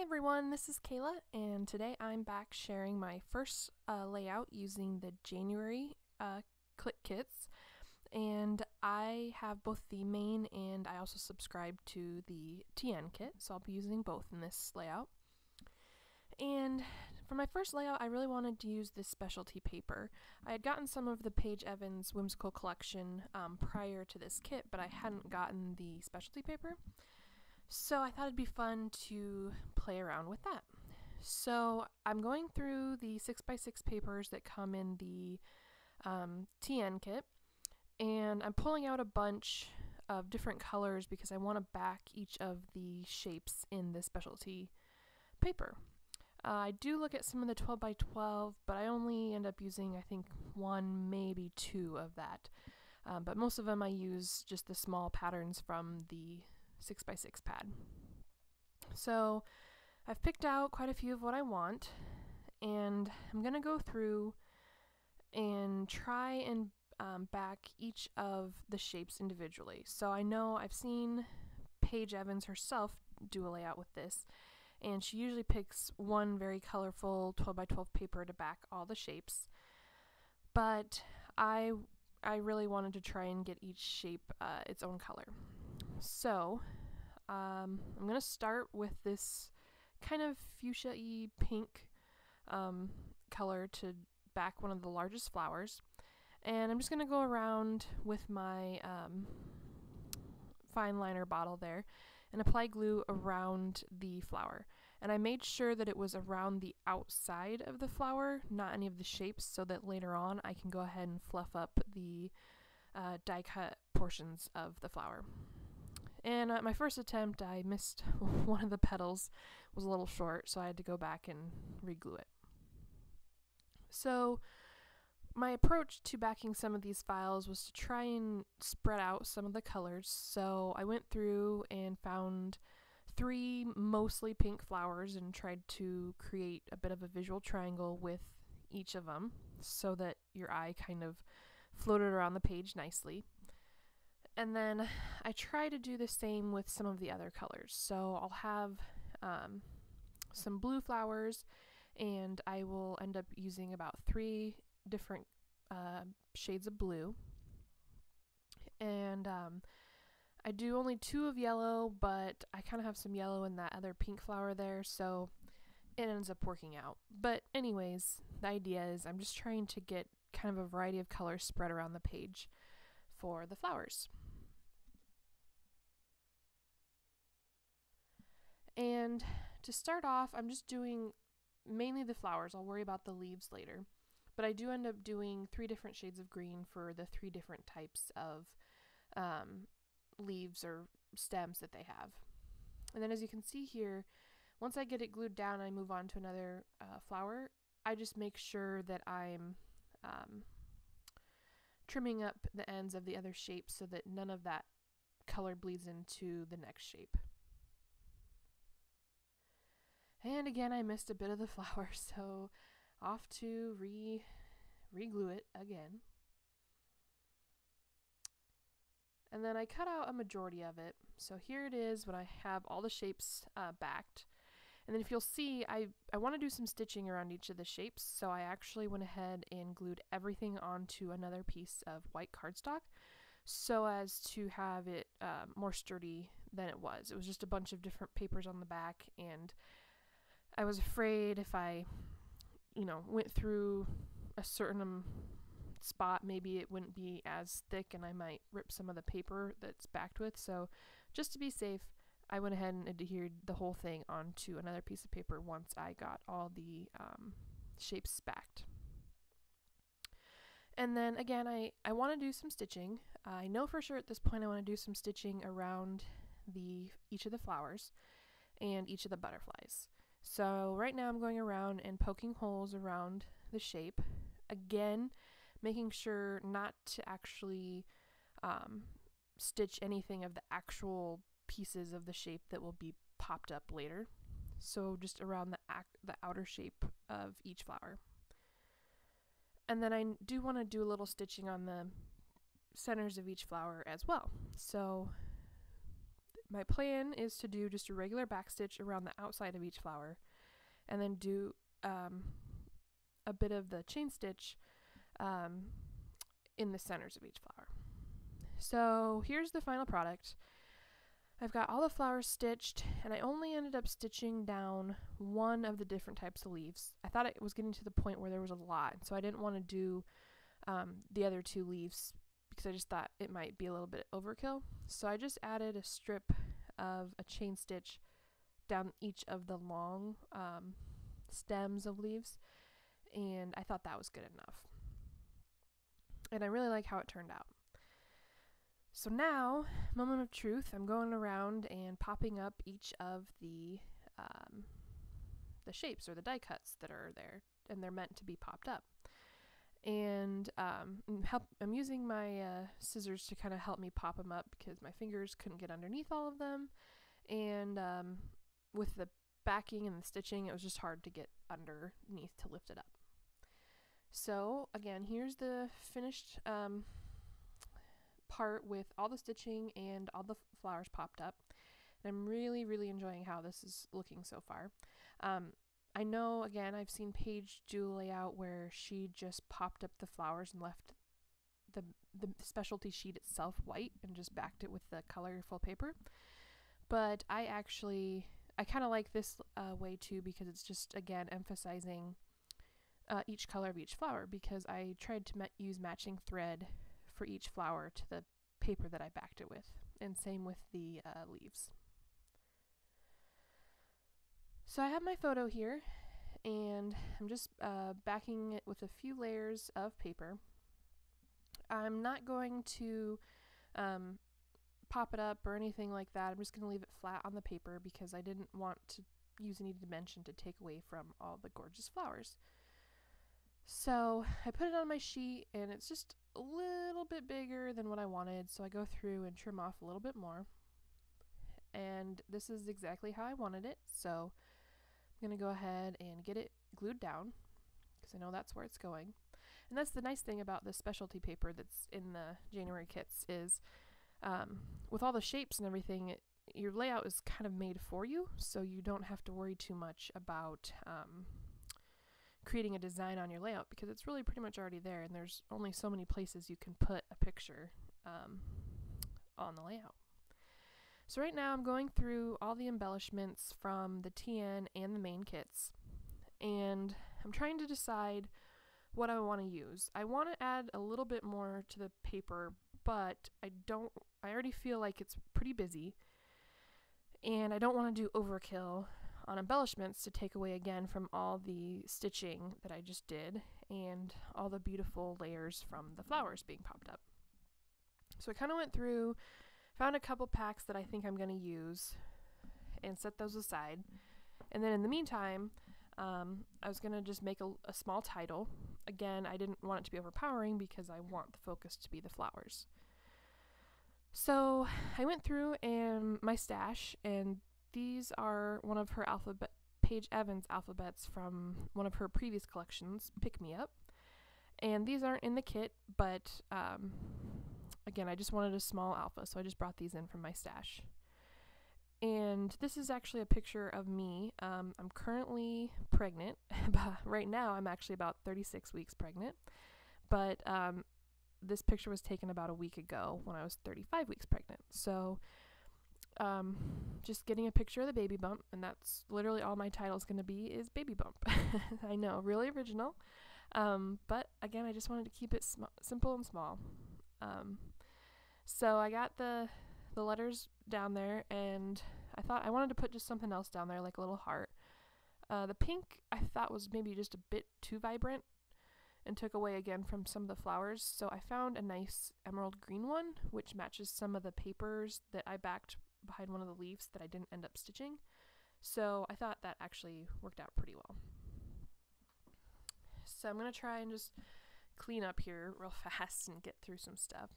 Hi everyone, this is Kayla, and today I'm back sharing my first layout using the January click kits. And I have both the main and I also subscribe to the TN kit, so I'll be using both in this layout. And for my first layout, I really wanted to use this specialty paper. I had gotten some of the Paige Evans Whimsical collection prior to this kit, but I hadn't gotten the specialty paper. So I thought it'd be fun to play around with that. So I'm going through the 6x6 papers that come in the TN kit, and I'm pulling out a bunch of different colors because I want to back each of the shapes in the specialty paper. I do look at some of the 12x12, but I only end up using, I think, one, maybe two of that. But most of them I use just the small patterns from the 6x6 pad. So I've picked out quite a few of what I want, and I'm going to go through and try and back each of the shapes individually. So I know I've seen Paige Evans herself do a layout with this, and she usually picks one very colorful 12x12 paper to back all the shapes, but I really wanted to try and get each shape its own color. So I'm going to start with this kind of fuchsia-y pink color to back one of the largest flowers. And I'm just going to go around with my fine liner bottle there and apply glue around the flower. And I made sure that it was around the outside of the flower, not any of the shapes, so that later on I can go ahead and fluff up the die cut portions of the flower. And my first attempt, I missed one of the petals, was a little short, so I had to go back and re-glue it. So my approach to backing some of these files was to try and spread out some of the colors. So I went through and found 3 mostly pink flowers and tried to create a bit of a visual triangle with each of them so that your eye kind of floated around the page nicely. And then I try to do the same with some of the other colors. So I'll have some blue flowers, and I will end up using about 3 different shades of blue. And I do only 2 of yellow, but I kind of have some yellow in that other pink flower there, so it ends up working out. But anyways, the idea is I'm just trying to get kind of a variety of colors spread around the page for the flowers. And to start off, I'm just doing mainly the flowers. I'll worry about the leaves later. But I do end up doing 3 different shades of green for the 3 different types of leaves or stems that they have. And then as you can see here, once I get it glued down and I move on to another flower, I just make sure that I'm trimming up the ends of the other shapes so that none of that color bleeds into the next shape. And again, I missed a bit of the flower, so off to re-glue it again. And then I cut out a majority of it. So here it is when I have all the shapes backed. And then if you'll see, I want to do some stitching around each of the shapes, so I actually went ahead and glued everything onto another piece of white cardstock so as to have it more sturdy than it was. It was just a bunch of different papers on the back, and I was afraid if I, went through a certain spot, maybe it wouldn't be as thick and I might rip some of the paper that's backed with. So just to be safe, I went ahead and adhered the whole thing onto another piece of paper once I got all the shapes backed. And then again, I want to do some stitching. I know for sure at this point I want to do some stitching around each of the flowers and each of the butterflies. So right now I'm going around and poking holes around the shape. Again, making sure not to actually stitch anything of the actual pieces of the shape that will be popped up later. So just around the outer shape of each flower. And then I do want to do a little stitching on the centers of each flower as well. So my plan is to do just a regular backstitch around the outside of each flower, and then do a bit of the chain stitch in the centers of each flower. So here's the final product. I've got all the flowers stitched, and I only ended up stitching down one of the different types of leaves. I thought it was getting to the point where there was a lot, so I didn't want to do the other two leaves because I just thought it might be a little bit overkill. So I just added a strip of a chain stitch down each of the long stems of leaves, and I thought that was good enough. And I really like how it turned out. So now, moment of truth, I'm going around and popping up each of the shapes or the die cuts that are there, and they're meant to be popped up. And I'm using my scissors to kind of help me pop them up because my fingers couldn't get underneath all of them, and with the backing and the stitching, it was just hard to get underneath to lift it up. So again, here's the finished part with all the stitching and all the flowers popped up, and I'm really enjoying how this is looking so far. I know, again, I've seen Paige do a layout where she just popped up the flowers and left the specialty sheet itself white and just backed it with the colorful paper, but I kind of like this way too, because it's just, again, emphasizing each color of each flower, because I tried to use matching thread for each flower to the paper that I backed it with, and same with the leaves. So I have my photo here, and I'm just backing it with a few layers of paper. I'm not going to pop it up or anything like that. I'm just going to leave it flat on the paper because I didn't want to use any dimension to take away from all the gorgeous flowers. So I put it on my sheet, and it's just a little bit bigger than what I wanted, so I go through and trim off a little bit more. And this is exactly how I wanted it, so I'm going to go ahead and get it glued down because I know that's where it's going. And that's the nice thing about this specialty paper that's in the January kits is with all the shapes and everything, your layout is kind of made for you, so you don't have to worry too much about creating a design on your layout, because it's really pretty much already there, and there's only so many places you can put a picture on the layout. So right now I'm going through all the embellishments from the TN and the main kits, and I'm trying to decide what I want to use. I want to add a little bit more to the paper, but I already feel like it's pretty busy, and I don't want to do overkill on embellishments to take away again from all the stitching that I just did and all the beautiful layers from the flowers being popped up. So I kind of went through, found a couple packs that I think I'm going to use and set those aside. And then in the meantime, I was going to just make a small title. Again, I didn't want it to be overpowering because I want the focus to be the flowers. So I went through and my stash, and these are one of her Paige Evans alphabets from one of her previous collections, Pick Me Up. And these aren't in the kit, but again, I just wanted a small alpha, so I just brought these in from my stash. And this is actually a picture of me. I'm currently pregnant. Right now, I'm actually about 36 weeks pregnant. But this picture was taken about a week ago when I was 35 weeks pregnant. So just getting a picture of the baby bump, and that's literally all my title is going to be, is baby bump. I know, really original. But again, I just wanted to keep it simple and small. So I got the letters down there, and I thought I wanted to put just something else down there, like a little heart. The pink I thought was maybe just a bit too vibrant and took away again from some of the flowers, so I found a nice emerald green one, which matches some of the papers that I backed behind one of the leaves that I didn't end up stitching. So I thought that actually worked out pretty well. So I'm going to try and just clean up here real fast and get through some stuff.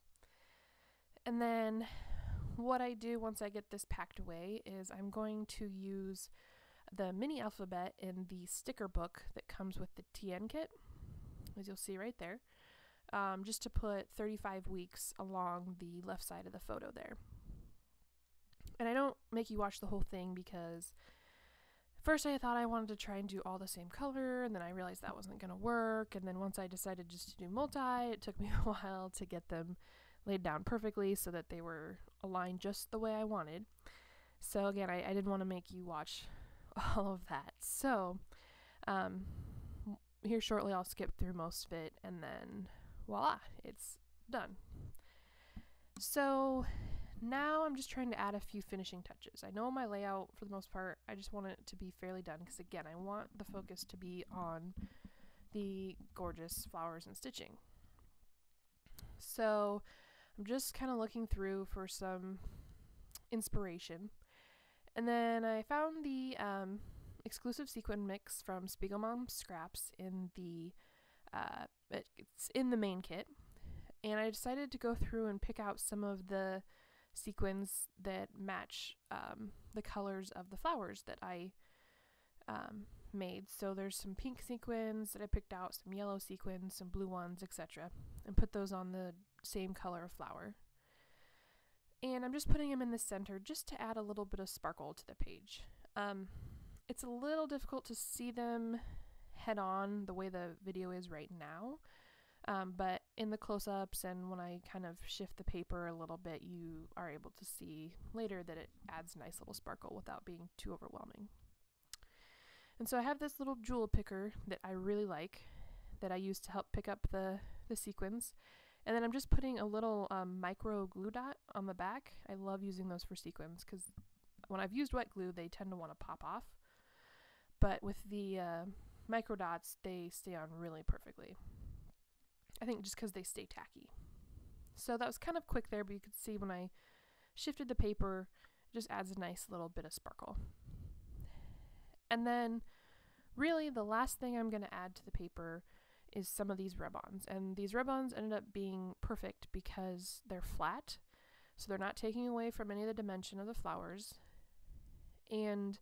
And then what I do once I get this packed away is I'm going to use the mini alphabet in the sticker book that comes with the TN kit, as you'll see right there, just to put 35 weeks along the left side of the photo there. And I don't make you watch the whole thing because first I thought I wanted to try and do all the same color, and then I realized that wasn't going to work. And then once I decided just to do multi, it took me a while to get them laid down perfectly so that they were aligned just the way I wanted. So again, I didn't want to make you watch all of that. So here shortly I'll skip through most of it, and then voila, it's done. So now I'm just trying to add a few finishing touches. I know my layout, for the most part, I just want it to be fairly done because, again, I want the focus to be on the gorgeous flowers and stitching. So I'm just kind of looking through for some inspiration. And then I found the exclusive sequin mix from Spiegelmom Scraps in the it's in the main kit. And I decided to go through and pick out some of the sequins that match the colors of the flowers that I made. So there's some pink sequins that I picked out, some yellow sequins, some blue ones, etc. And put those on the same color of flower. And I'm just putting them in the center just to add a little bit of sparkle to the page. It's a little difficult to see them head on the way the video is right now. But in the close-ups and when I kind of shift the paper a little bit, you are able to see later that it adds nice little sparkle without being too overwhelming. And so I have this little jewel picker that I really like that I use to help pick up the sequins. And then I'm just putting a little micro glue dot on the back. I love using those for sequins because when I've used wet glue, they tend to want to pop off. But with the micro dots, they stay on really perfectly. I think just because they stay tacky. So that was kind of quick there, but you could see when I shifted the paper, it just adds a nice little bit of sparkle. And then really the last thing I'm going to add to the paper is some of these rub-ons. And these rub-ons ended up being perfect because they're flat, so they're not taking away from any of the dimension of the flowers. And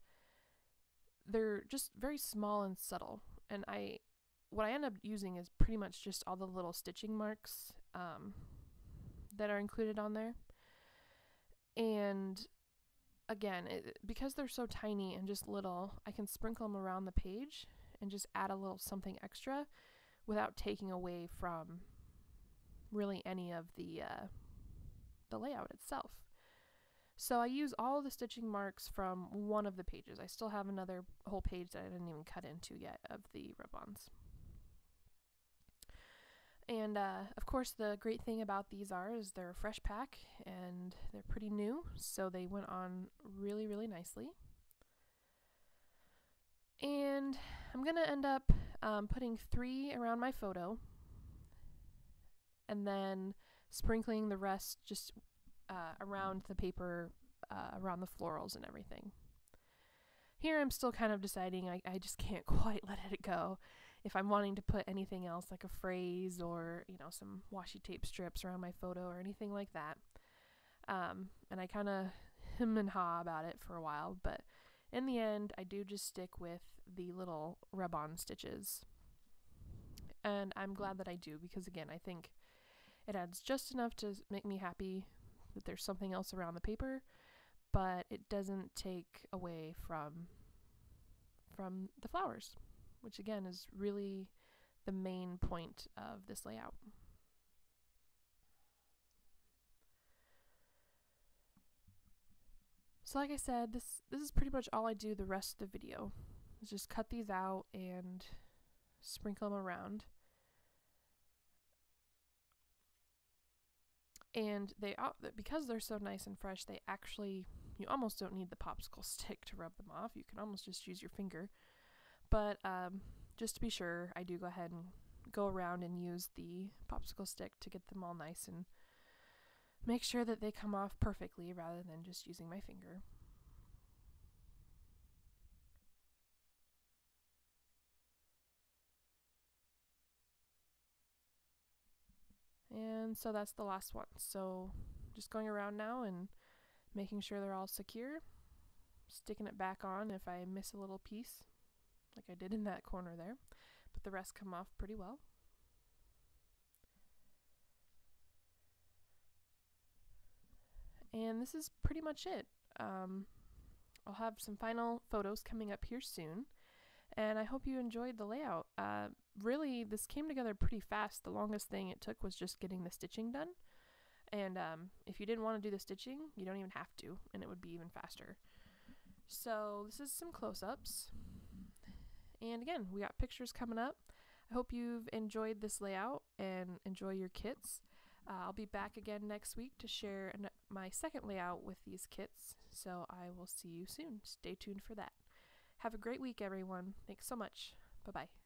they're just very small and subtle. And what I end up using is pretty much just all the little stitching marks that are included on there. And again, because they're so tiny and just little, I can sprinkle them around the page and just add a little something extra without taking away from really any of the layout itself. So I use all the stitching marks from one of the pages. I still have another whole page that I didn't even cut into yet of the rub-ons. And of course the great thing about these is they're a fresh pack and they're pretty new, so they went on really, really nicely. And I'm going to end up putting 3 around my photo and then sprinkling the rest just around the paper, around the florals and everything. Here I'm still kind of deciding, I just can't quite let it go. If I'm wanting to put anything else like a phrase or, you know, some washi tape strips around my photo or anything like that. And I kind of hem and haw about it for a while, but in the end I do just stick with the little rub-on stitches. And I'm glad that I do because, again, I think it adds just enough to make me happy that there's something else around the paper, but it doesn't take away from the flowers, which again is really the main point of this layout. So like I said, this is pretty much all I do the rest of the video, is just cut these out and sprinkle them around. And because they're so nice and fresh, you almost don't need the popsicle stick to rub them off. You can almost just use your finger. But just to be sure, I do go ahead and go around and use the popsicle stick to get them all nice and make sure that they come off perfectly rather than just using my finger. And so that's the last one. So just going around now and making sure they're all secure, sticking it back on if I miss a little piece, like I did in that corner there, but the rest come off pretty well. And this is pretty much it. I'll have some final photos coming up here soon, and I hope you enjoyed the layout. Really, this came together pretty fast. The longest thing it took was just getting the stitching done, and if you didn't want to do the stitching, you don't even have to, and it would be even faster. So this is some close-ups, and again, we got pictures coming up. I hope you've enjoyed this layout and enjoy your kits. I'll be back again next week to share my second layout with these kits, so I will see you soon. Stay tuned for that. Have a great week, everyone. Thanks so much. Bye-bye.